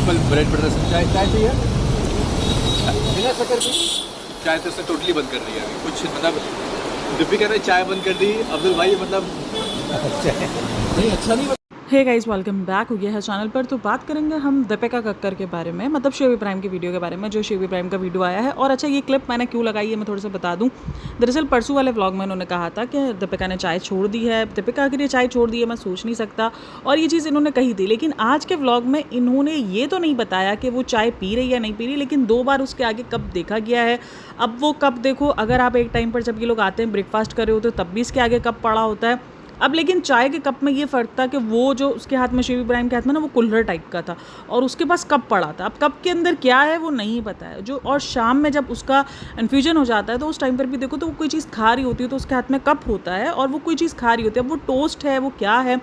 Simple bread butter चाय चाहिए बिना शक्कर की। चाय तो उसने टोटली बंद कर दी है अभी कुछ, मतलब दीपिका ने चाय बंद कर दी, अब्दुल भाई मतलब नहीं अच्छा नहीं। हे गाइस, वेलकम बैक हो गया है चैनल पर। तो बात करेंगे हम दीपिका कक्कर के बारे में, मतलब शिव इब्राहिम की वीडियो के बारे में, जो शिव इब्राहिम का वीडियो आया है। और अच्छा, ये क्लिप मैंने क्यों लगाई है मैं थोड़ा सा बता दूं। दरअसल परसों वाले व्लॉग में उन्होंने कहा था कि दीपिका ने चाय छोड़ दी है, दीपिका अगर ये चाय छोड़ दी है मैं सोच नहीं सकता, और ये चीज़ इन्होंने कही थी। लेकिन आज के व्लॉग में इन्होंने ये तो नहीं बताया कि वो चाय पी रही या नहीं पी रही, लेकिन 2 बार उसके आगे कप देखा गया है। अब वो कप देखो, अगर आप एक टाइम पर जब ये लोग आते हैं ब्रेकफास्ट कर रहे होते तब भी इसके आगे कप पड़ा होता है। अब लेकिन चाय के कप में ये फ़र्क था कि वो जो उसके हाथ में, शिव इब्राहिम के हाथ में ना, वो कुल्हड़ टाइप का था और उसके पास कप पड़ा था। अब कप के अंदर क्या है वो नहीं पता है जो। और शाम में जब उसका इन्फ्यूजन हो जाता है तो उस टाइम पर भी देखो तो वो कोई चीज़ खा रही होती है तो उसके हाथ में कप होता है और वो कोई चीज़ खा रही होती है। अब वो टोस्ट है, वो क्या है।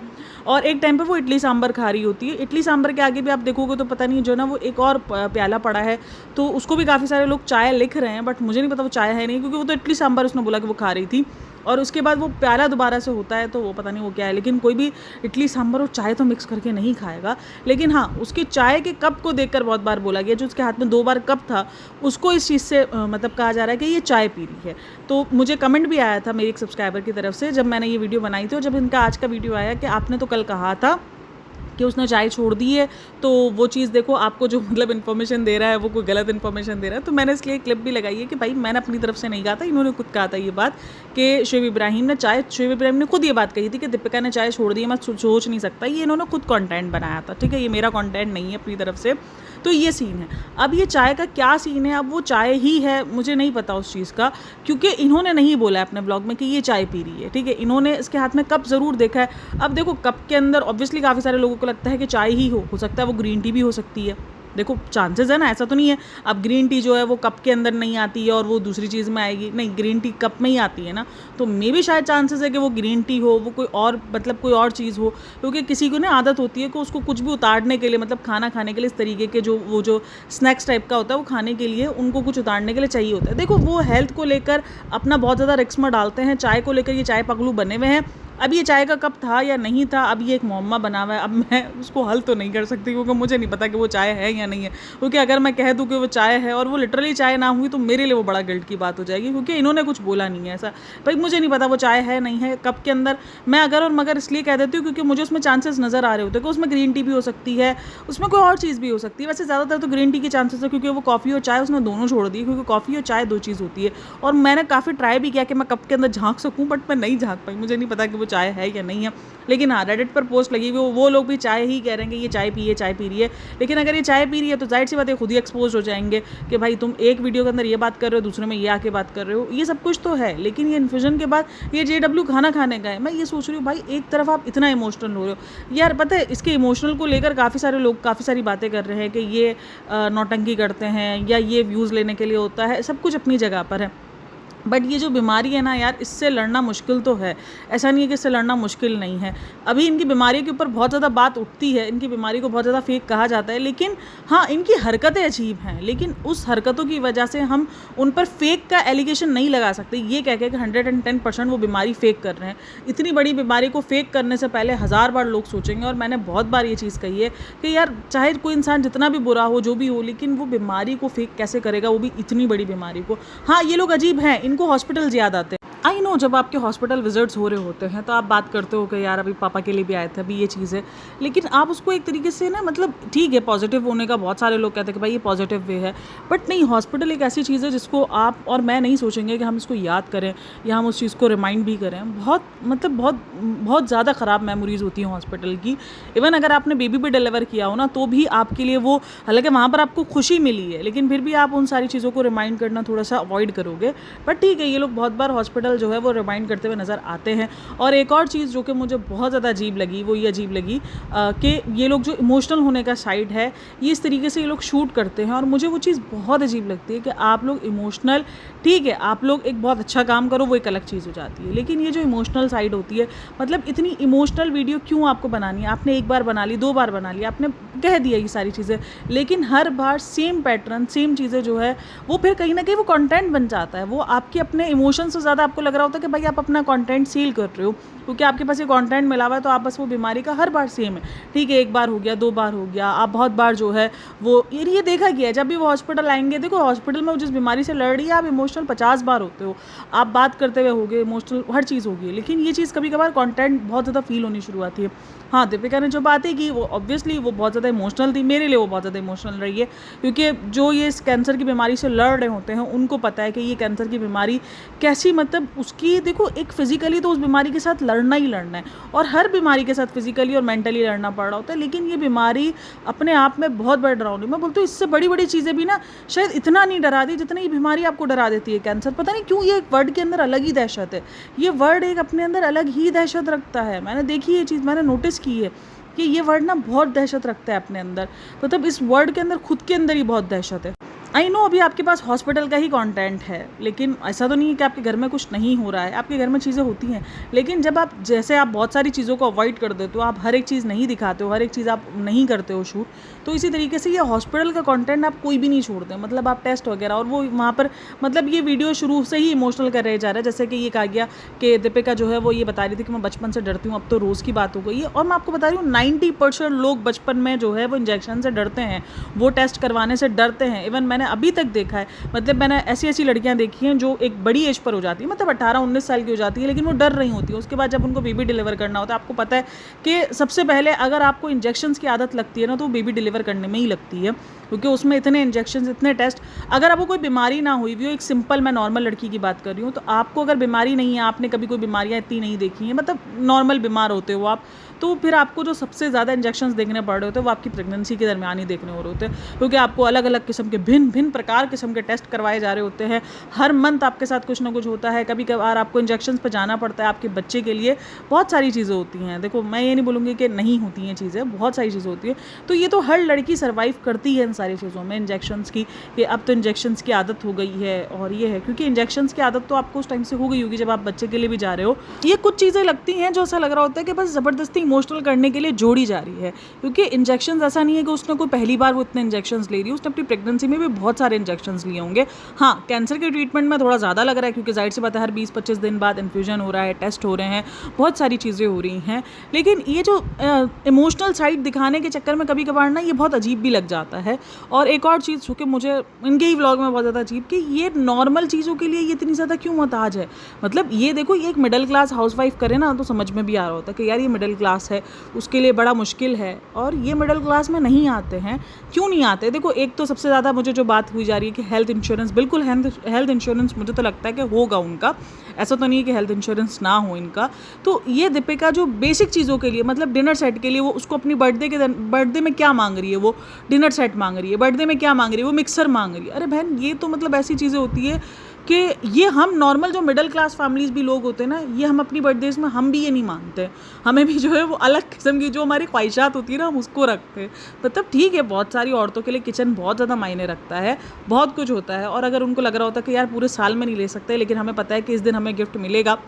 और एक टाइम पर वो इडली सांभर खा रही होती है। इडली सांभर के आगे भी आप देखोगे तो पता नहीं जो ना, वो एक और प्याला पड़ा है तो उसको भी काफ़ी सारे लोग चाय लिख रहे हैं, बट मुझे नहीं पता वो चाय है नहीं, क्योंकि वो तो इडली सांभर उसने बोला कि वो खा रही थी। और उसके बाद वो प्याला दोबारा से होता है तो वो पता नहीं वो क्या है। लेकिन कोई भी इडली सांभर और चाय तो मिक्स करके नहीं खाएगा। लेकिन हाँ, उसके चाय के कप को देखकर बहुत बार बोला गया, जो उसके हाथ में 2 बार कप था उसको इस चीज़ से मतलब कहा जा रहा है कि ये चाय पी रही है। तो मुझे कमेंट भी आया था मेरी एक सब्सक्राइबर की तरफ से जब मैंने ये वीडियो बनाई थी, और जब इनका आज का वीडियो आया कि आपने तो कल कहा था कि उसने चाय छोड़ दी है, तो वो चीज़ देखो आपको जो मतलब इन्फॉर्मेशन दे रहा है वो कोई गलत इन्फॉर्मेशन दे रहा है। तो मैंने इसलिए क्लिप भी लगाई है कि भाई मैंने अपनी तरफ से नहीं कहा था, इन्होंने खुद कहा था ये बात कि शिव इब्राहिम ने खुद ये बात कही थी कि दीपिका ने चाय छोड़ दी है, मैं सोच नहीं सकता। ये इन्होंने खुद कंटेंट बनाया था, ठीक है, ये मेरा कंटेंट नहीं है अपनी तरफ से। तो ये सीन है। अब ये चाय का क्या सीन है, अब वो चाय ही है, मुझे नहीं पता उस चीज़ का, क्योंकि इन्होंने नहीं बोला है अपने ब्लॉग में कि ये चाय पी रही है, ठीक है। इन्होंने इसके हाथ में कप ज़रूर देखा है। अब देखो कप के अंदर ऑब्वियसली काफ़ी सारे लोगों को लगता है कि चाय ही हो सकता है वो ग्रीन टी भी हो सकती है। देखो चांसेस है ना, ऐसा तो नहीं है अब ग्रीन टी जो है वो कप के अंदर नहीं आती है और वो दूसरी चीज़ में आएगी, नहीं, ग्रीन टी कप में ही आती है ना। तो मे भी शायद चांसेस है कि वो ग्रीन टी हो, वो कोई और मतलब कोई और चीज़ हो, क्योंकि किसी को ना आदत होती है कि उसको कुछ भी उतारने के लिए, मतलब खाना खाने के लिए, इस तरीके के जो स्नैक्स टाइप का होता है वो खाने के लिए उनको कुछ उतारने के लिए चाहिए होता है। देखो वो हेल्थ को लेकर अपना बहुत ज़्यादा रिस्क में डालते हैं। चाय को लेकर ये चाय पगलू बने हुए हैं। अब ये चाय का कप था या नहीं था, अब ये एक मुअम्मा बना हुआ है। अब मैं उसको हल तो नहीं कर सकती क्योंकि मुझे नहीं पता कि वो चाय है या नहीं है, क्योंकि अगर मैं कह दूँ कि वो चाय है और वो लिटरली चाय ना हुई तो मेरे लिए वो बड़ा गिल्ट की बात हो जाएगी, क्योंकि इन्होंने कुछ बोला नहीं है ऐसा। भाई मुझे नहीं पता वो चाय है नहीं है कप के अंदर। मैं अगर और मगर इसलिए कह देती हूँ क्योंकि मुझे उसमें चांसेस नज़र आ रहे होते हैं कि उसमें ग्रीन टी भी हो सकती है, उसमें कोई और चीज़ भी हो सकती है। वैसे ज़्यादातर तो ग्रीन टी के चांसेस है, क्योंकि वो कॉफ़ी और चाय उसने दोनों छोड़ दी, क्योंकि कॉफ़ी और चाय 2 चीज़ होती है। और मैंने काफ़ी ट्राई भी किया कि मैं कप के अंदर झाँक सकूँ, बट मैं नहीं झाँक पाई। मुझे नहीं पता कि वो चाय है या नहीं है। लेकिन हाँ, रेडिट पर पोस्ट लगी हुई, वो लोग भी चाय ही कह रहे हैं कि ये चाय पी रही है। लेकिन अगर ये चाय पी रही है तो जाहिर सी बात है खुद ही एक्सपोज हो जाएंगे कि भाई तुम एक वीडियो के अंदर ये बात कर रहे हो, दूसरे में ये आके बात कर रहे हो। ये सब कुछ तो है, लेकिन ये इन्फ्यूजन के बाद ये JW खाना खाने गए। मैं ये सोच रही हूँ भाई, एक तरफ आप इतना इमोशनल हो रहे हो यार, पता है इसके इमोशनल को लेकर काफ़ी सारे लोग काफ़ी सारी बातें कर रहे हैं कि ये नौटंकी करते हैं या ये व्यूज़ लेने के लिए होता है। सब कुछ अपनी जगह पर है, बट ये जो बीमारी है ना यार, इससे लड़ना मुश्किल तो है। ऐसा नहीं है कि इससे लड़ना मुश्किल नहीं है। अभी इनकी बीमारी के ऊपर बहुत ज़्यादा बात उठती है, इनकी बीमारी को बहुत ज़्यादा फेक कहा जाता है, लेकिन हाँ, इनकी हरकतें अजीब हैं। लेकिन उस हरकतों की वजह से हम उन पर फेक का एलिगेशन नहीं लगा सकते, ये कह के कि 110% वो बीमारी फेक कर रहे हैं। इतनी बड़ी बीमारी को फेक करने से पहले 1000 बार लोग सोचेंगे। और मैंने बहुत बार ये चीज़ कही है कि यार चाहे कोई इंसान जितना भी बुरा हो, जो भी हो, लेकिन वो बीमारी को फेक कैसे करेगा, वो भी इतनी बड़ी बीमारी को। हाँ, ये लोग अजीब हैं, इनको हॉस्पिटल याद आते हैं। आई नो, जब आपके हॉस्पिटल विजिट्स हो रहे होते हैं तो आप बात करते हो कि यार अभी पापा के लिए भी आए थे, अभी ये चीज़ है। लेकिन आप उसको एक तरीके से ना, मतलब ठीक है, पॉजिटिव होने का बहुत सारे लोग कहते हैं कि भाई ये पॉजिटिव वे है, बट नहीं, हॉस्पिटल एक ऐसी चीज़ है जिसको आप और मैं नहीं सोचेंगे कि हम इसको याद करें या हम उस चीज़ को रिमाइंड भी करें। बहुत ज़्यादा ख़राब मेमोरीज़ होती हैं हॉस्पिटल की। इवन अगर आपने बेबी भी डिलीवर किया हो ना, तो भी आपके लिए वो, हालांकि वहाँ पर आपको खुशी मिली है, लेकिन फिर भी आप उन सारी चीज़ों को रिमाइंड करना थोड़ा सा अवॉइड करोगे। बट ठीक है, ये लोग बहुत बार हॉस्पिटल जो है वो रिमाइंड करते हुए नज़र आते हैं। और एक और चीज़ जो कि मुझे बहुत ज़्यादा अजीब लगी, वो ये अजीब लगी कि ये लोग जो इमोशनल होने का साइड है, ये इस तरीके से ये लोग शूट करते हैं। और मुझे वो चीज़ बहुत अजीब लगती है कि आप लोग इमोशनल, ठीक है, आप लोग एक बहुत अच्छा काम करो, वो एक अलग चीज़ हो जाती है, लेकिन ये जो इमोशनल साइड होती है, मतलब इतनी इमोशनल वीडियो क्यों आपको बनानी है? आपने एक बार बना ली, 2 बार बना ली, आपने कह दिया ये सारी चीज़ें, लेकिन हर बार सेम पैटर्न, सेम चीज़ें जो है वो फिर कहीं ना कहीं वो कंटेंट बन जाता है। वो आपके अपने इमोशन से ज़्यादा आपको लग रहा होता है कि भाई आप अपना कंटेंट सील कर रहे हो, क्योंकि आपके पास ये कंटेंट मिला हुआ है, तो आप बस वो बीमारी का हर बार सेम है, ठीक है, एक बार हो गया, 2 बार हो गया, आप बहुत बार जो है वो ये देखा गया है। जब भी वो हॉस्पिटल आएंगे, देखो हॉस्पिटल में वो जिस बीमारी से लड़ रही है, आप इमोशनल 50 बार होते हो, आप बात करते हुए होगे, इमोशनल हर चीज़ होगी, लेकिन ये चीज़ कभी कभार कंटेंट बहुत ज़्यादा फील होनी शुरू आती है। हाँ, दीपिका ने जो बातें की वो ऑब्वियसली वो बहुत ज़्यादा इमोशनल थी, मेरे लिए वो बहुत ज़्यादा इमोशनल रही है, क्योंकि जो ये इस कैंसर की बीमारी से लड़ रहे होते हैं उनको पता है कि ये कैंसर की बीमारी कैसी, मतलब उसकी देखो एक फिजिकली तो उस बीमारी के साथ लड़ना ही लड़ना है, और हर बीमारी के साथ फिजिकली और मेंटली लड़ना पड़ रहा होता है, लेकिन ये बीमारी अपने आप में बहुत बड़ा डरावनी, मैं बोलती हूँ इससे बड़ी बड़ी चीज़ें भी ना शायद इतना नहीं डरा दी जितना ये बीमारी आपको डरा देती है। कैंसर पता नहीं क्यों ये वर्ड के अंदर अलग ही दहशत है, ये वर्ड एक अपने अंदर अलग ही दहशत रखता है। मैंने देखी ये चीज़, मैंने नोटिस की है कि ये वर्ड ना बहुत दहशत रखता है अपने अंदर, मतलब इस वर्ड के अंदर खुद के अंदर ही बहुत दहशत है। आई नो अभी आपके पास हॉस्पिटल का ही कंटेंट है, लेकिन ऐसा तो नहीं है कि आपके घर में कुछ नहीं हो रहा है, आपके घर में चीज़ें होती हैं, लेकिन जब आप जैसे आप बहुत सारी चीज़ों को अवॉइड कर देते हो, आप हर एक चीज़ नहीं दिखाते हो, हर एक चीज़ आप नहीं करते हो शूट, तो इसी तरीके से ये हॉस्पिटल का कंटेंट आप कोई भी नहीं छोड़ते, मतलब आप टेस्ट वगैरह, और वो वहाँ पर मतलब ये वीडियो शुरू से ही इमोशनल कर रहे जा रहा है। जैसे कि ये कहा गया कि दीपिका जो है वो ये बता रही थी कि मैं बचपन से डरती हूँ, अब तो रोज़ की बात हो गई है, और मैं आपको बता रही हूँ 90% लोग बचपन में जो है वो इंजेक्शन से डरते हैं, वो टेस्ट करवाने से डरते हैं। इवन मैंने अभी तक देखा है, मतलब मैंने ऐसी लड़कियां देखी हैं जो एक बड़ी एज पर हो जाती है, मतलब 18-19 साल की हो जाती है, लेकिन वो डर रही होती है। उसके बाद जब उनको बेबी डिलीवर करना होता है, आपको पता है कि सबसे पहले अगर आपको इंजेक्शंस की आदत लगती है ना, तो बेबी डिलीवर करने में ही लगती है, क्योंकि उसमें इतने इंजेक्शंस, इतने टेस्ट। अगर आपको कोई बीमारी ना हुई हो, एक सिंपल मैं नॉर्मल लड़की की बात कर रही हूँ, तो आपको अगर बीमारी नहीं है, आपने कभी कोई बीमारियाँ इतनी नहीं देखी हैं, मतलब नॉर्मल बीमार होते हो आप, तो फिर आपको जो सबसे ज़्यादा इंजेक्शंस देखने पड़ रहे होते हैं वो आपकी प्रेगनेंसी के दरमियान ही देखने हो रहे होते हैं, क्योंकि आपको अलग अलग किस्म के भिन्न प्रकार किस्म के टेस्ट करवाए जा रहे होते हैं। हर मंथ आपके साथ कुछ ना कुछ होता है, कभी कभार आपको इंजेक्शंस पर जाना पड़ता है आपके बच्चे के लिए, बहुत सारी चीज़ें होती हैं। देखो मैं ये नहीं बोलूँगी कि नहीं होती हैं चीज़ें, बहुत सारी चीज़ें होती है, तो ये तो हर लड़की सर्वाइव करती है इन सारी चीज़ों में, इंजेक्शंस की, कि अब तो इंजेक्शंस की आदत हो गई है, और ये है क्योंकि इंजेक्शंस की आदत तो आपको उस टाइम से हो गई होगी जब आप बच्चे के लिए भी जा रहे हो। ये कुछ चीज़ें लगती हैं जो ऐसा लग रहा होता है कि बस ज़बरदस्ती इमोशनल करने के लिए जोड़ी जा रही है, क्योंकि इंजेक्शंस ऐसा नहीं है कि उसने कोई पहली बार वो इतने इंजेक्शंस ले रही है, उसने अपनी प्रेगनेंसी में भी बहुत सारे इंजेक्शंस लिए होंगे। हाँ, कैंसर के ट्रीटमेंट में थोड़ा ज़्यादा लग रहा है, क्योंकि जाहिर सी बात है हर 20-25 दिन बाद इन्फ्यूजन हो रहा है, टेस्ट हो रहे हैं, बहुत सारी चीज़ें हो रही हैं, लेकिन ये जो इमोशनल साइड दिखाने के चक्कर में कभी कभार ना ये बहुत अजीब भी लग जाता है। और एक और चीज़ जो कि मुझे इनके ही व्लॉग में बहुत ज़्यादा अजीब, कि ये नॉर्मल चीज़ों के लिए ये इतनी ज़्यादा क्यों मोहताज है। मतलब ये देखो, ये एक मिडिल क्लास हाउसवाइफ करे ना तो समझ में भी आ रहा होता है कि यार ये मिडिल क्लास है, उसके लिए बड़ा मुश्किल है, और ये मिडिल क्लास में नहीं आते हैं। क्यों नहीं आते? देखो एक तो सबसे ज़्यादा मुझे जो बात हुई जा रही है कि हेल्थ इंश्योरेंस, बिल्कुल हेल्थ इंश्योरेंस मुझे तो लगता है कि होगा उनका, ऐसा तो नहीं है कि हेल्थ इंश्योरेंस ना हो इनका। तो ये दीपिका जो बेसिक चीज़ों के लिए, मतलब डिनर सेट के लिए, वो उसको अपनी बर्थडे में क्या मांग रही है, वो डिनर सेट मांग रही है, बर्थडे में क्या मांग रही है, वो मिक्सर मांग रही है। अरे बहन, ये तो मतलब ऐसी चीज़ें होती है कि ये हम नॉर्मल जो मिडिल क्लास फैमिलीज़ भी लोग होते हैं ना, ये हम अपनी बर्थडेज़ में हम भी ये नहीं मानते, हमें भी जो है वो अलग किस्म की जो हमारी ख्वाहिशात होती है ना, हम उसको रखते हैं। मतलब ठीक है, बहुत सारी औरतों के लिए किचन बहुत ज़्यादा मायने रखता है, बहुत कुछ होता है, और अगर उनको लग रहा होता है कि यार पूरे साल में नहीं ले सकते, लेकिन हमें पता है कि इस दिन हमें गिफ्ट मिलेगा,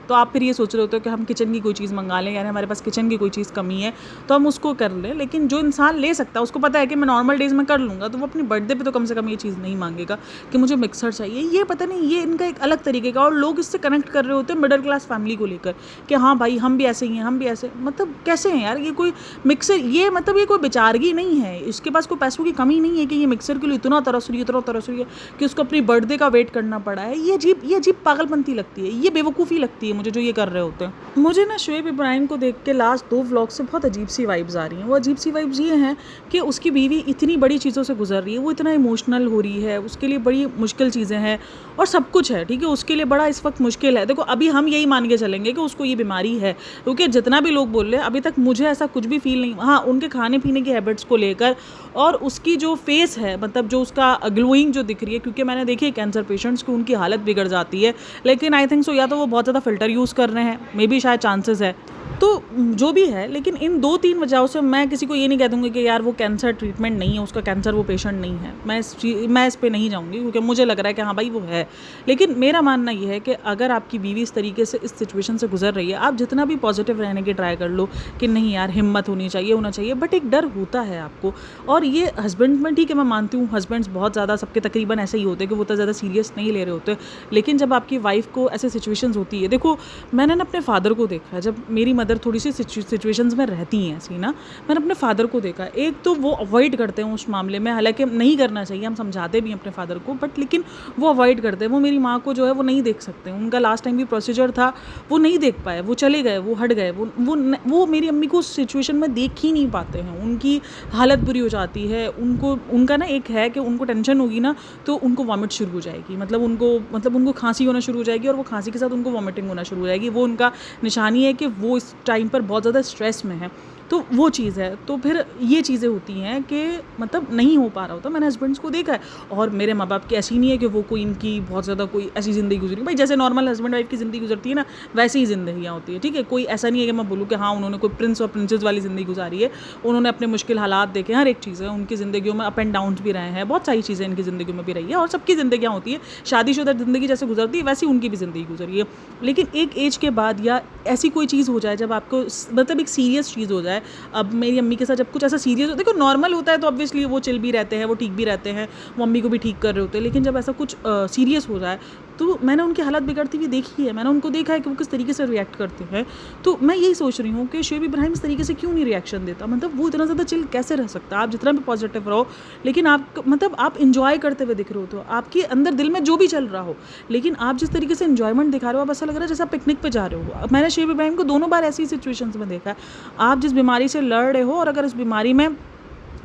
तो आप फिर ये सोच रहे होते हो कि हम किचन की कोई चीज़ मंगा लें, यानी हमारे पास किचन की कोई चीज़ कमी है तो हम उसको कर लें। लेकिन जो इंसान ले सकता है, उसको पता है कि मैं नॉर्मल डेज़ में कर लूँगा, तो वो अपनी बर्थडे पे तो कम से कम ये चीज़ नहीं मांगेगा कि मुझे मिक्सर चाहिए। ये पता नहीं, ये इनका एक अलग तरीके का, और लोग इससे कनेक्ट कर रहे होते हैं मिडिल क्लास फैमिली को लेकर कि हाँ भाई हम भी ऐसे ही हैं, हम भी ऐसे, मतलब कैसे हैं यार, ये कोई मिक्सर, ये मतलब ये कोई बेचारगी नहीं है, इसके पास कोई पैसों की कमी नहीं है कि ये मिक्सर के लिए इतना तरस रही है कि उसको अपनी बर्थडे का वेट करना पड़ा है। ये अजीब पागलपंती लगती है, ये बेवकूफ़ी लगती है मुझे जो ये कर रहे होते हैं। मुझे ना शोएब इब्राहिम को देख के लास्ट 2 व्लॉग से बहुत अजीब सी वाइब्स आ रही हैं। वो अजीब सी वाइब्स ये हैं कि उसकी बीवी इतनी बड़ी चीज़ों से गुजर रही है, वो इतना इमोशनल हो रही है, उसके लिए बड़ी मुश्किल चीज़ें हैं और सब कुछ है, ठीक है, उसके लिए बड़ा इस वक्त मुश्किल है। देखो अभी हम यही मान के चलेंगे कि उसको ये बीमारी है, क्योंकि जितना भी लोग बोल रहे हैं अभी तक मुझे ऐसा कुछ भी फील नहीं। हाँ, उनके खाने पीने की हैबिट्स को लेकर और उसकी जो फेस है, मतलब जो उसका ग्लोइंग जो दिख रही है, क्योंकि मैंने देखी है कैंसर पेशेंट्स की उनकी हालत बिगड़ जाती है, लेकिन आई थिंक सो या तो वो बहुत ज़्यादा फिल्टर यूज़ कर रहे हैं, मे बी शायद चांसेस है, तो जो भी है, लेकिन इन 2-3 वजहों से मैं किसी को ये नहीं कह दूँगी कि यार वो कैंसर ट्रीटमेंट नहीं है, उसका कैंसर वो पेशेंट नहीं है। मैं इस पे नहीं जाऊँगी क्योंकि मुझे लग रहा है कि हाँ भाई वो है। लेकिन मेरा मानना ये है कि अगर आपकी बीवी इस तरीके से इस सिचुएशन से गुज़र रही है, आप जितना भी पॉजिटिव रहने की ट्राई कर लो कि नहीं यार हिम्मत होनी चाहिए, होना चाहिए, बट एक डर होता है आपको। और ये हस्बैंड में ठीक है, मैं मानती हूँ हस्बैंड्स बहुत ज़्यादा सबके तकरीबन ऐसे ही होते हैं कि वो तो ज़्यादा सीरियस नहीं ले रहे होते। लेकिन जब आपकी वाइफ़ को ऐसे सिचुएशंस होती है, देखो मैंने ना अपने फादर को देखा है, जब मेरी मदर थोड़ी सी सिचुएशंस में रहती हैं ऐसी ना, मैंने अपने फादर को देखा। एक तो वो अवॉइड करते हैं उस मामले में, हालांकि नहीं करना चाहिए, हम समझाते भी हैं अपने फादर को, बट लेकिन वो अवॉइड करते हैं। वो मेरी माँ को जो है वो नहीं देख सकते, उनका लास्ट टाइम भी प्रोसीजर था, वो नहीं देख पाए, वो चले गए, वो हट गए, वो मेरी अम्मी को उस सिचुएशन में देख ही नहीं पाते हैं। उनकी हालत बुरी हो जाती है, उनका ना एक है कि उनको टेंशन होगी ना तो उनको वॉमिट शुरू हो जाएगी, मतलब उनको खांसी होना शुरू हो जाएगी, और वो खांसी के साथ उनको वॉमिटिंग होना शुरू हो जाएगी। वो उनका निशानी है कि वो इस टाइम पर बहुत ज़्यादा स्ट्रेस में है। तो वो चीज़ है। तो फिर ये चीज़ें होती हैं कि मतलब नहीं हो पा रहा होता। मैंने हस्बैंड्स को देखा है, और मेरे माँ बाप की ऐसी नहीं है कि वो कोई इनकी बहुत ज़्यादा कोई ऐसी ज़िंदगी गुजरी, भाई जैसे नॉर्मल हस्बैंड वाइफ की ज़िंदगी गुजरती है ना, वैसी ही ज़िंदगियाँ होती है, ठीक है। कोई ऐसा नहीं है कि मैं बोलूँ कि हाँ उन्होंने कोई प्रिंस और प्रिंसेस वाली ज़िंदगी गुजारी है। उन्होंने अपने मुश्किल हालात देखे, हर एक चीज़ है उनकी ज़िंदगियों में, अप एंड डाउन्स भी रहे हैं, बहुत सारी चीज़ें इनकी ज़िंदगी में भी रही है, और सबकी ज़िंदगियाँ होती है। शादीशुदा ज़िंदगी जैसे गुजरती है वैसी उनकी भी ज़िंदगी गुजरी है। लेकिन एक एज के बाद या ऐसी कोई चीज़ हो जाए जब आपको मतलब एक सीरियस चीज़ हो जाए, अब मेरी अम्मी के साथ जब कुछ ऐसा सीरियस होता है, देखो नॉर्मल होता है तो ऑब्वियसली वो चिल भी रहते हैं, वो ठीक भी रहते हैं, वो अम्मी को भी ठीक कर रहे होते हैं। लेकिन जब ऐसा कुछ सीरियस हो जाए तो मैंने उनकी हालत बिगड़ती हुई देखी है, मैंने उनको देखा है कि वो किस तरीके से रिएक्ट करते हैं। तो मैं यही सोच रही हूँ कि शोएब इब्राहिम इस तरीके से क्यों नहीं रिएक्शन देता, मतलब वो इतना ज़्यादा चिल कैसे रह सकता है। आप जितना भी पॉजिटिव रहो, लेकिन आप मतलब आप इंजॉय करते हुए दिख रहे हो, तो आपके अंदर दिल में जो भी चल रहा हो, लेकिन आप जिस तरीके से इंजॉयमेंट दिखा रहे हो, आप ऐसा लग रहा है जैसे आप पिकनिक पे जा रहे हो। मैंने शोएब इब्राहिम को दोनों बार ऐसी सिचुएशंस में देखा है। आप जिस बीमारी से लड़ रहे हो, और अगर इस बीमारी में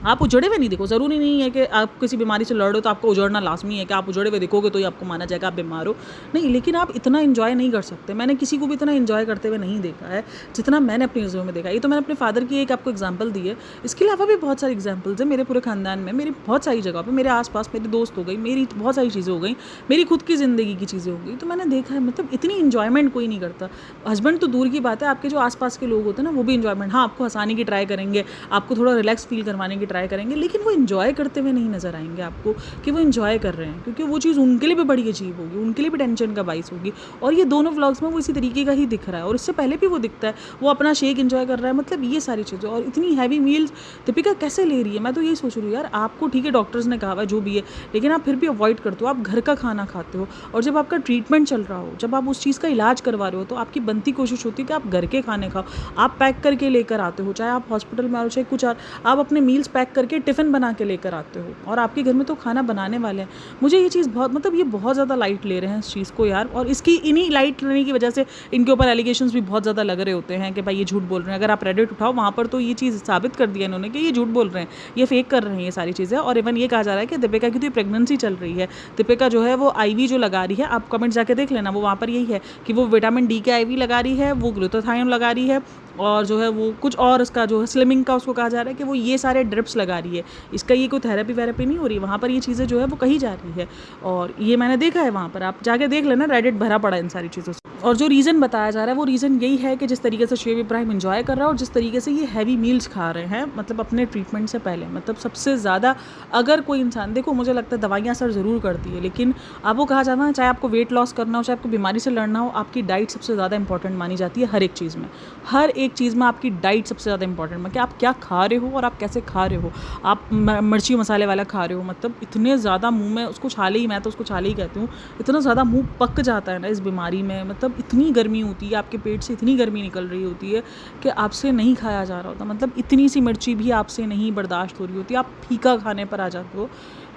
आप उजड़े हुए नहीं दिखो, ज़रूरी नहीं है कि आप किसी बीमारी से लड़ रहे हो तो आपको उजड़ना लाजमी है कि आप उजड़े हुए दिखोगे तो ही आपको माना जाएगा आप बीमार हो, नहीं। लेकिन आप इतना इन्जॉय नहीं कर सकते। मैंने किसी को भी इतना इन्जॉय करते हुए नहीं देखा है जितना मैंने अपनी नज़रों में देखा। ये तो मैंने अपने फादर की एक आपको एग्जाम्पल दी है, इसके अलावा भी बहुत सारी एग्जाम्पल्स हैं मेरे पूरे खानदान में, मेरी बहुत सारी जगह पर, मेरे आसपास मेरे दोस्त हो गई, मेरी बहुत सारी चीज़ें हो गई, मेरी खुद की ज़िंदगी की चीज़ें हो गई। तो मैंने देखा है मतलब इतनी इन्जॉयमेंट कोई नहीं करता। हस्बैंड तो दूर की बात है, आपके जो आसपास के लोग होते हैं ना, वो भी इन्जॉयमेंट, हाँ आपको हंसाने की ट्राई करेंगे, आपको थोड़ा रिलैक्स फील करवाने की ट्राई करेंगे, लेकिन वो इन्जॉय करते हुए नहीं नज़र आएंगे आपको कि वो इन्जॉय कर रहे हैं, क्योंकि वो चीज़ उनके लिए भी बड़ी अजीब होगी, उनके लिए भी टेंशन का बाइस होगी। और ये दोनों व्लॉग्स में वो इसी तरीके का ही दिख रहा है, और इससे पहले भी वो दिखता है, वो अपना शेक इन्जॉय कर रहा है, मतलब ये सारी चीज़ें। और इतनी हैवी मील्स दीपिका कैसे ले रही है, मैं तो यही सोच रही हूँ यार, आपको ठीक है डॉक्टर्स ने कहा हुआ जो भी है, लेकिन आप फिर भी अवॉइड करते हो, आप घर का खाना खाते हो, और जब आपका ट्रीटमेंट चल रहा हो, जब आप उस चीज़ का इलाज करवा रहे हो, तो आपकी बनती कोशिश होती है कि आप घर के खाने खाओ, आप पैक करके लेकर आते हो, चाहे आप हॉस्पिटल में आओ चाहे कुछ, आप अपने मील्स पैक करके टिफ़िन बना के लेकर आते हो, और आपके घर में तो खाना बनाने वाले हैं। मुझे ये चीज़ बहुत मतलब ये बहुत ज़्यादा लाइट ले रहे हैं इस चीज़ को यार, और इसकी इन्हीं लाइट लेने की वजह से इनके ऊपर एलिगेशंस भी बहुत ज़्यादा लग रहे होते हैं कि भाई ये झूठ बोल रहे हैं। अगर आप रेडिट उठाओ, वहाँ पर तो ये चीज़ साबित कर दिया इन्होंने कि ये झूठ बोल रहे हैं, ये फेक कर रहे हैं ये सारी चीज़ें। और इवन ये कहा जा रहा है कि दीपिका की तो प्रेगनेंसी चल रही है, दीपिका जो है वो IV जो लगा रही है, आप कमेंट जाके देख लेना, वो वहाँ पर यही है कि वो विटामिन D के IV लगा रही है, वो ग्लूटाथायोन लगा रही है, और जो है वो कुछ और इसका जो है स्लिमिंग का उसको कहा जा रहा है कि वो ये सारे ड्रिप्स लगा रही है। इसका ये कोई थेरेपी वेरेपी नहीं हो रही, वहाँ पर ये चीज़ें जो है वो कही जा रही है, और ये मैंने देखा है वहाँ पर, आप जाके देख लेना, रेडिट भरा पड़ा इन सारी चीज़ों से। और जो रीज़न बताया जा रहा है वो रीज़न यही है कि जिस तरीके से शोएब इब्राहिम एंजॉय कर रहा है, और जिस तरीके से ये हैवी मील्स खा रहे हैं, मतलब अपने ट्रीटमेंट से पहले, मतलब सबसे ज़्यादा अगर कोई इंसान, देखो मुझे लगता है दवाइयाँ असर ज़रूर करती है, लेकिन आपको कहा जाता है चाहे आपको वेट लॉस करना हो, चाहे आपको बीमारी से लड़ना हो, आपकी डाइट सबसे ज़्यादा इंपॉर्टेंट मानी जाती है हर एक चीज़ में। हर एक चीज़ में आपकी डाइट सबसे ज़्यादा इंपॉर्टेंट है कि आप क्या खा रहे हो और आप कैसे खा रहे हो। आप मिर्ची मसाले वाला खा रहे हो, मतलब इतने ज़्यादा मुँह में उसको छाले ही, मैं तो उसको छाले ही कहती हूँ, इतना ज़्यादा मुँह पक जाता है ना इस बीमारी में, मतलब इतनी गर्मी होती है, आपके पेट से इतनी गर्मी निकल रही होती है कि आपसे नहीं खाया जा रहा होता, मतलब इतनी सी मिर्ची भी आपसे नहीं बर्दाश्त हो रही होती, आप फीका खाने पर आ जाते हो।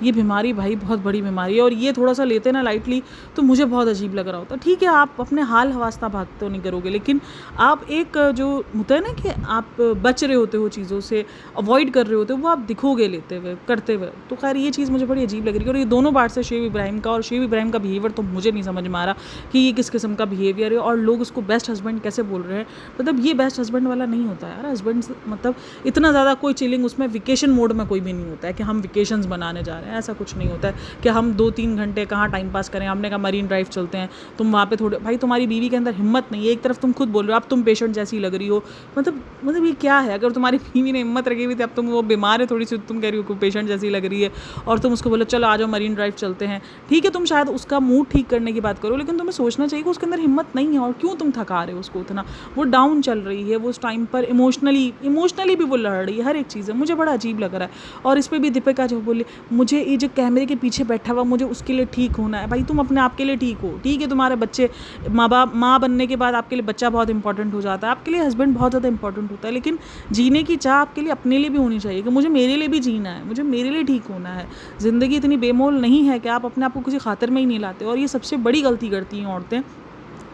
ये बीमारी भाई बहुत बड़ी बीमारी है, और ये थोड़ा सा लेते ना लाइटली तो मुझे बहुत अजीब लग रहा होता। ठीक है आप अपने हाल हवास्ता भागते हो नहीं करोगे, लेकिन आप एक जो होता है ना कि आप बच रहे होते हो चीज़ों से, अवॉइड कर रहे होते हो, वो आप दिखोगे लेते हुए करते हुए। तो खैर ये चीज़ मुझे बड़ी अजीब लग रही है, और ये दोनों बार से शोएब इब्राहिम का, और शोएब इब्राहिम का बिहेवियर तो मुझे नहीं समझ में आ रहा कि ये किस किस्म का बिहेवियर है और लोग उसको बेस्ट हस्बैंड कैसे बोल रहे हैं, मतलब ये बेस्ट हस्बैंड वाला नहीं होता यार। हस्बैंड मतलब इतना ज़्यादा कोई चिलिंग उसमें वेकेशन मोड में कोई भी नहीं होता है कि हम वेकेशंस बनाने जा रहे हैं, ऐसा कुछ नहीं होता है कि हम 2-3 घंटे कहाँ टाइम पास करें। हमने कहा मरीन ड्राइव चलते हैं, तुम वहाँ पे थोड़े, भाई तुम्हारी बीवी के अंदर हिम्मत नहीं है, एक तरफ तुम खुद बोल रहे हो अब तुम पेशेंट जैसी लग रही हो, मतलब ये क्या है? अगर तुम्हारी बीवी ने हिम्मत रखी हुई थी, अब तुम वो बीमार है थोड़ी सी, तुम कह रही हो पेशेंट जैसी लग रही है और तुम उसको बोलो चलो आ जाओ मरीन ड्राइव चलते हैं, ठीक है तुम शायद उसका मूड ठीक करने की बात करो, लेकिन तुम्हें सोचना चाहिए कि उसके अंदर हिम्मत नहीं है और क्यों तुम थका रहे हो उसको उतना। वो डाउन चल रही है, वो उस टाइम पर इमोशनली भी वो लड़ रही है, हर एक चीज़ है। मुझे बड़ा अजीब लग रहा है। और इस पर भी दीपिका जो बोली मुझे ये जो कैमरे के पीछे बैठा हुआ मुझे उसके लिए ठीक होना है, भाई तुम अपने आप के लिए ठीक हो, ठीक है तुम्हारे बच्चे, माँ बनने के बाद आपके लिए बच्चा बहुत इंपॉर्टेंट हो जाता है, आपके लिए हस्बैंड बहुत ज़्यादा इंपॉर्टेंट होता है, लेकिन जीने की चाह आपके लिए अपने लिए भी होनी चाहिए कि मुझे मेरे लिए भी जीना है, मुझे मेरे लिए ठीक होना है। ज़िंदगी इतनी बेमोल नहीं है कि आप अपने आप को किसी खातिर में ही नहीं लाते। और ये सबसे बड़ी गलती करती हैं औरतें,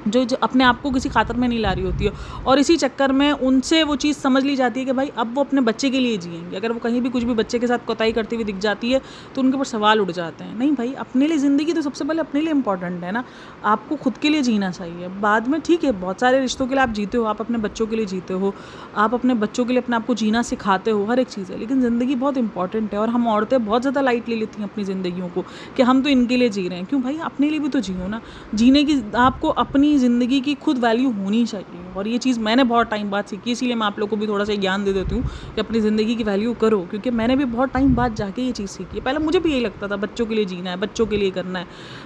जो अपने आप को किसी खातर में नहीं ला रही होती है और इसी चक्कर में उनसे वो चीज़ समझ ली जाती है कि भाई अब वो अपने बच्चे के लिए जिएंगे। अगर वो कहीं भी कुछ भी बच्चे के साथ कोताही करती हुई दिख जाती है तो उनके ऊपर सवाल उठ जाते हैं। नहीं भाई, अपने लिए ज़िंदगी तो सबसे पहले अपने लिए इंपॉर्टेंट है ना, आपको खुद के लिए जीना चाहिए। बाद में ठीक है बहुत सारे रिश्तों के लिए आप जीते हो, आप अपने बच्चों के लिए जीते हो, आप अपने बच्चों के लिए अपने आप को जीना सिखाते हो, हर एक चीज़ है, लेकिन ज़िंदगी बहुत इंपॉर्टेंट है। और हम औरतें बहुत ज़्यादा लाइट ले लेती हैं अपनी ज़िंदगियों को कि हम तो इनके लिए जी रहे हैं। क्यों भाई, अपने लिए भी तो जियो ना। जीने की आपको अपनी ज़िंदगी की खुद वैल्यू होनी चाहिए और ये चीज़ मैंने बहुत टाइम बाद सीखी, इसीलिए मैं आप लोगों को भी थोड़ा सा ज्ञान दे देती हूँ कि अपनी ज़िंदगी की वैल्यू करो, क्योंकि मैंने भी बहुत टाइम बाद जाके ये चीज़ सीखी है। पहले मुझे भी यही लगता था बच्चों के लिए जीना है, बच्चों के लिए करना है,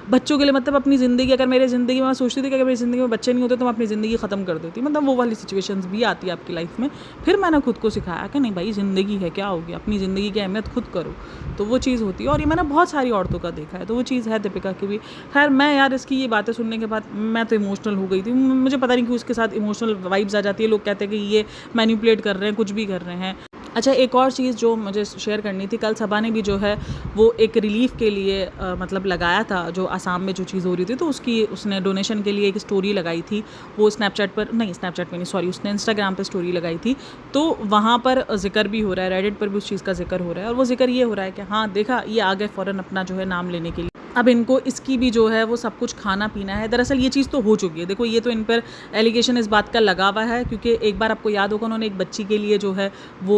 बच्चों के लिए मतलब अपनी ज़िंदगी, अगर मेरी ज़िंदगी में मैं सोचती थी कि अगर मेरी ज़िंदगी में बच्चे नहीं होते तो मैं अपनी ज़िंदगी ख़त्म कर देती, मतलब वो वाली सिचुएशंस भी आती है आपकी लाइफ में। फिर मैंने खुद को सिखाया कि नहीं भाई, ज़िंदगी है, क्या हो गया, अपनी ज़िंदगी की अहमियत खुद करो, तो वो चीज़ होती है। और ये मैंने बहुत सारी औरतों का देखा है, तो वो चीज़ है दीपिका की भी। खैर मैं यार इसकी ये बातें सुनने के बाद मैं तो इमोशनल हो गई थी, मुझे पता नहीं क्यों उसके साथ इमोशनल वाइब्स आ जाती है। लोग कहते हैं कि ये मैनिपुलेट कर रहे हैं, कुछ भी कर रहे हैं। अच्छा, एक और चीज़ जो मुझे शेयर करनी थी, कल सबा ने भी जो है वो एक रिलीफ के लिए मतलब लगाया था, जो असम में जो चीज़ हो रही थी, तो उसने डोनेशन के लिए एक स्टोरी लगाई थी। वो स्नैपचैट पे नहीं, सॉरी, उसने इंस्टाग्राम पे स्टोरी लगाई थी, तो वहाँ पर जिक्र भी हो रहा है, रेडिट पर भी उस चीज़ का जिक्र हो रहा है। और वो जिक्र ये हो रहा है कि हाँ देखा, ये आ गए फ़ौरन अपना जो है नाम लेने के लिए, अब इनको इसकी भी जो है वो सब कुछ खाना पीना है। दरअसल ये चीज़ तो हो चुकी है, देखो ये तो इन पर एलिगेशन इस बात का लगा हुआ है, क्योंकि एक बार आपको याद होगा उन्होंने एक बच्ची के लिए जो है वो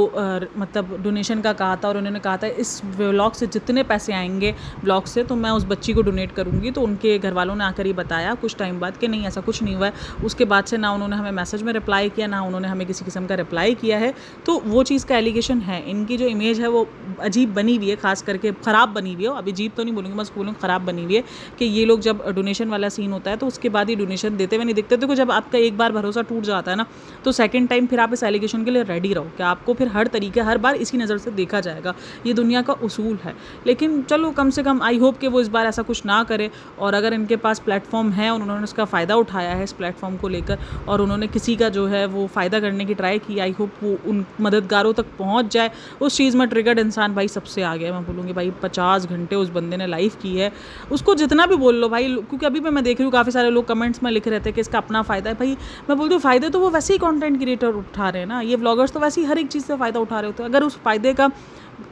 मतलब डोनेशन का कहा था, और उन्होंने कहा था इस व्लॉग से जितने पैसे आएंगे व्लॉग से तो मैं उस बच्ची को डोनेट करूँगी। तो उनके घर वालों ने आकर ही बताया कुछ टाइम बाद कि नहीं, ऐसा कुछ नहीं हुआ है। उसके बाद से ना उन्होंने हमें मैसेज में रिप्लाई किया, ना उन्होंने हमें किसी किस्म का रिप्लाई किया है। तो वो चीज़ का एलिगेशन है, इनकी जो इमेज है वो अजीब बनी हुई है, खास करके ख़राब बनी हुई है। अभी अजीब तो नहीं बोलूँगी, मैं बोलूँगी ख़राब बनी हुई है कि ये लोग जब डोनेशन वाला सीन होता है तो उसके बाद ही डोनेशन देते हुए नहीं दिखते। तो जब आपका एक बार भरोसा टूट जाता है ना, तो सेकंड टाइम फिर आप इस एलिगेशन के लिए रेडी रहो कि आपको फिर हर तरीके, हर बार इसी नज़र से देखा जाएगा। ये दुनिया का उसूल है। लेकिन चलो, कम से कम आई होप कि वो इस बार ऐसा कुछ ना करे, और अगर इनके पास प्लेटफॉर्म है और उन्होंने उसका फ़ायदा उठाया है इस प्लेटफॉर्म को लेकर, और उन्होंने किसी का जो है वो फ़ायदा करने की ट्राई की, आई होप वो उन मददगारों तक पहुँच जाए। उस चीज़ में ट्रिगर्ड इंसान भाई सबसे आ गया। मैं बोलूँगी भाई 50 घंटे उस बंदे ने लाइव की है, उसको जितना भी बोल लो भाई, क्योंकि अभी भी मैं देख रही हूँ काफ़ी सारे लोग कमेंट्स में लिख रहे थे कि इसका अपना फ़ायदा है। भाई मैं बोलती हूँ फ़ायदे तो वो वैसे ही कंटेंट क्रिएटर उठा रहे हैं ना, ये व्लॉगर्स तो वैसे ही हर एक चीज़ से फ़ायदा उठा रहे होते हैं। अगर उस फ़ायदे का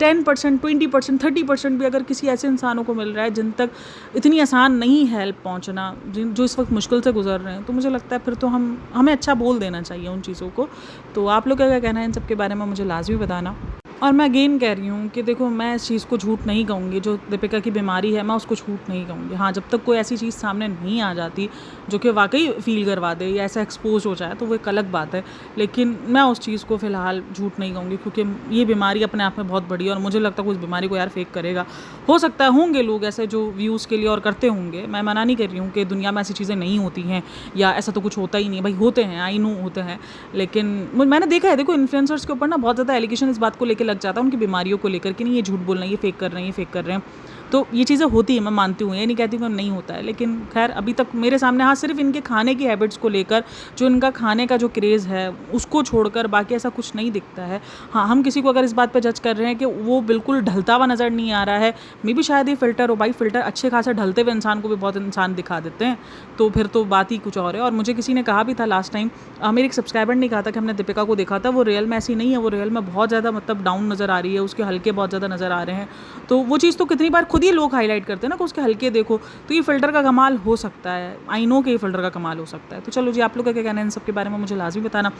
10%, 20%, 30% भी अगर किसी ऐसे इंसानों को मिल रहा है जिन तक इतनी आसान नहीं है हेल्प पहुंचना, जो इस वक्त मुश्किल से गुजर रहे हैं, तो मुझे लगता है फिर तो हमें अच्छा बोल देना चाहिए उन चीज़ों को। तो आप लोग का क्या कहना है इन सब के बारे में, मुझे लाजमी बताना। और मैं अगेन कह रही हूँ कि देखो, मैं इस चीज़ को झूठ नहीं कहूँगी, जो दीपिका की बीमारी है मैं उसको झूठ नहीं कहूँगी। हाँ, जब तक कोई ऐसी चीज़ सामने नहीं आ जाती जो कि वाकई फ़ील करवा दे या ऐसा एक्सपोज हो जाए तो वो एक अलग बात है, लेकिन मैं उस चीज़ को फ़िलहाल झूठ नहीं कहूँगी, क्योंकि ये बीमारी अपने आप में बहुत बड़ी है और मुझे लगता है उस बीमारी को यार फेक करेगा। हो सकता है होंगे लोग ऐसे जो व्यूज़ के लिए और करते होंगे, मैं मना नहीं कर रही हूँ कि दुनिया में ऐसी चीज़ें नहीं होती हैं या ऐसा तो कुछ होता ही नहीं, भाई होते हैं, आई नो होते हैं, लेकिन मैंने देखा है, देखो इन्फ्लुएंसर्स के ऊपर ना बहुत ज़्यादा एलिगेशन इस बात को लेकर लग जाता है, उनकी बीमारियों को लेकर कि नहीं ये झूठ बोल रहे हैं, ये फेक कर रहे हैं, ये फेक कर रहे हैं। तो ये चीज़ें होती हैं, मैं मानती हूँ, ये नहीं कहती हूँ कि नहीं होता है, लेकिन खैर अभी तक मेरे सामने हाँ सिर्फ इनके खाने की हैबिट्स को लेकर, जो इनका खाने का जो क्रेज़ है उसको छोड़कर बाकी ऐसा कुछ नहीं दिखता है। हाँ, हम किसी को अगर इस बात पे जज कर रहे हैं कि वो बिल्कुल ढलता हुआ नज़र नहीं आ रहा है, मे बी शायद ये फ़िल्टर हो, भाई फ़िल्टर अच्छे खासा ढलते हुए इंसान को भी बहुत इंसान दिखा देते हैं, तो फिर तो बात ही कुछ और है। और मुझे किसी ने कहा भी था लास्ट टाइम, मेरे एक सब्सक्राइबर ने कहा था कि हमने दीपिका को देखा था, वो रियल में ऐसी नहीं है, वो रियल में बहुत ज़्यादा मतलब डाउन नज़र आ रही है, उसके हल्के बहुत ज़्यादा नज़र आ रहे हैं। तो वो चीज़ तो कितनी बार खुद ही लोग हाईलाइट करते हैं ना कि उसके हल्के देखो, तो ये फ़िल्टर का कमाल हो सकता है। आई नो कि ये फ़िल्टर का कमाल हो सकता है। तो चलो जी, आप लोग का क्या कहना है इन सब के बारे में मुझे लाजमी बताना।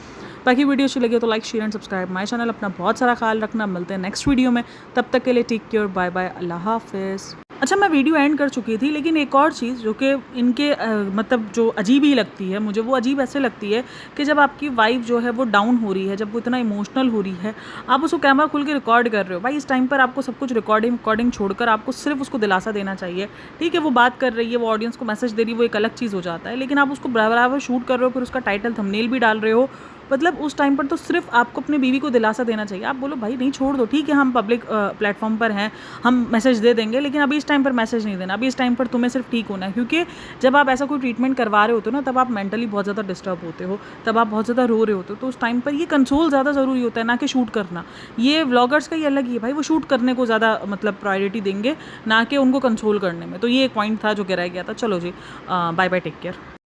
बाकी वीडियो अच्छी लगी तो like share and subscribe my channel. अपना बहुत सारा ख्याल रखना, मिलते हैं नेक्स्ट वीडियो में, तब तक के लिए टेक केयर, बाय बाय, अल्लाह हाफिज़। अच्छा, मैं वीडियो एंड कर चुकी थी, लेकिन एक और चीज़ जो कि इनके मतलब जो अजीब ही लगती है मुझे, वो अजीब ऐसे लगती है कि जब आपकी वाइफ जो है वो डाउन हो रही है, जब वो इतना इमोशनल हो रही है, आप उसको कैमरा खोल के रिकॉर्ड कर रहे हो। भाई इस टाइम पर आपको सब कुछ रिकॉर्डिंग छोड़कर आपको सिर्फ उसको दिलासा देना चाहिए। ठीक है, वो बात कर रही है, वो ऑडियंस को मैसेज दे रही है, वो एक अलग चीज़ हो जाता है, लेकिन आप उसको बराबर शूट कर रहे हो, फिर उसका टाइटल थंबनेल भी डाल रहे हो। मतलब उस टाइम पर तो सिर्फ आपको अपनी बीवी को दिलासा देना चाहिए। आप बोलो भाई नहीं, छोड़ दो, ठीक है हम पब्लिक प्लेटफॉर्म पर हैं, हम मैसेज दे देंगे, लेकिन अभी इस टाइम पर मैसेज नहीं देना। अभी इस टाइम पर तुम्हें सिर्फ ठीक होना है, क्योंकि जब आप ऐसा कोई ट्रीटमेंट करवा रहे होते हो ना, तब आप मेंटली बहुत ज़्यादा डिस्टर्ब होते हो, तब आप बहुत ज़्यादा रो रहे होते हो, तो उस टाइम पर ये कंसोल ज़्यादा ज़रूरी होता है, ना कि शूट करना। ये व्लॉगर्स का ये अलग ही है भाई, वो शूट करने को ज़्यादा मतलब प्रायोरिटी देंगे, ना कि उनको कंसोल करने में। तो ये एक पॉइंट था जो गिराया गया था। चलो जी, बाय बाय, टेक केयर।